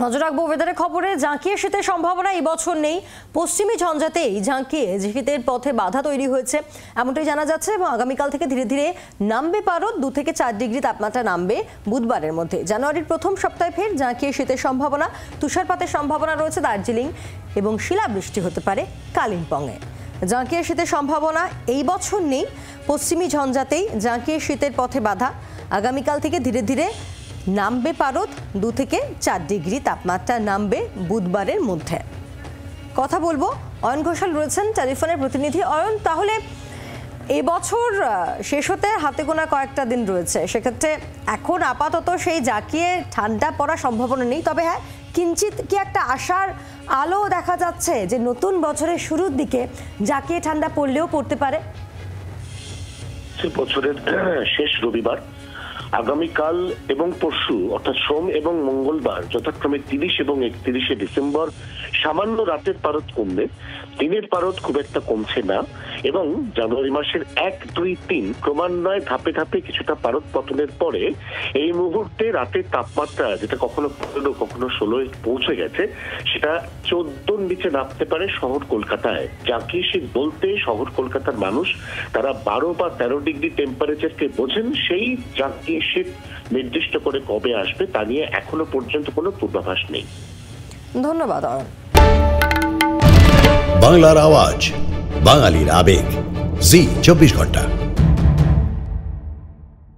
নজর রাখবো ওয়েদারের খবরে। জাঁকিয়ে শীতের সম্ভাবনা এই বছর নেই। পশ্চিমী ঝঞ্ঝাতেই জাঁকিয়ে শীতের পথে বাধা তৈরি হয়েছে এমনটাই জানা যাচ্ছে এবং আগামীকাল থেকে ধীরে ধীরে নামবে পারদ। 2 থেকে 4 ডিগ্রি তাপমাত্রা নামবে বুধবারের মধ্যে। জানুয়ারির প্রথম সপ্তাহে ফের জাঁকিয়ে শীতের সম্ভাবনা। তুষারপাতের সম্ভাবনা রয়েছে দার্জিলিং এবং শিলাবৃষ্টি হতে পারে কালিম্পংয়ে। জাঁকিয়ে শীতের সম্ভাবনা এই বছর নেই। পশ্চিমী ঝঞ্ঝাতেই জাঁকিয়ে শীতের পথে বাধা। আগামীকাল থেকে ধীরে ধীরে নামবে পারদ। 2 থেকে 4 ডিগ্রি তাপমাত্রা নামবে বুধবারের মধ্যে। কথা বলবো, অয়ন ঘোষাল রয়েছেন টেলিফোনের প্রতিনিধি। অয়ন, তাহলে এবছর শেষ হতে হাতে গোনা কয়েকটা দিন রয়েছে, সেক্ষেত্রে এখন আপাতত সেই জাঁকিয়ে ঠান্ডা পড়ার সম্ভাবনা নেই, তবে হ্যাঁ কিঞ্চিত কি একটা আশার আলো দেখা যাচ্ছে যে নতুন বছরের শুরুর দিকে জাঁকিয়ে ঠান্ডা পড়লেও পড়তে পারে? বছরের শেষ রবিবার, আগামীকাল এবং পরশু অর্থাৎ সোম এবং মঙ্গলবার যথাক্রমে 30 এবং 31শে ডিসেম্বর সামান্য রাতের পারদ কমবে, দিনের পারদ খুব একটা কমছে না এবং জানুয়ারি মাসের 1, 2, 3 ক্রমান্বয়ে ধাপে ধাপে কিছুটা পারদ পতনের পরে এই মুহূর্তে রাতের তাপমাত্রা যেটা কখনো 15 কখনো 16 পৌঁছে গেছে, সেটা 14 নিচে নামতে পারে শহর কলকাতায়। জাঁকিয়ে শীত বলতে শহর কলকাতার মানুষ তারা 12 বা 13 ডিগ্রি টেম্পারেচারকে বোঝেন। সেই জাঁকিয়ে শীত নির্দিষ্ট করে কবে আসবে তা নিয়ে এখনো পর্যন্ত কোনো পূর্বাভাস নেই। ধন্যবাদ। বাংলার আওয়াজ, বাঙালির আবেগ, জি 24 ঘন্টা।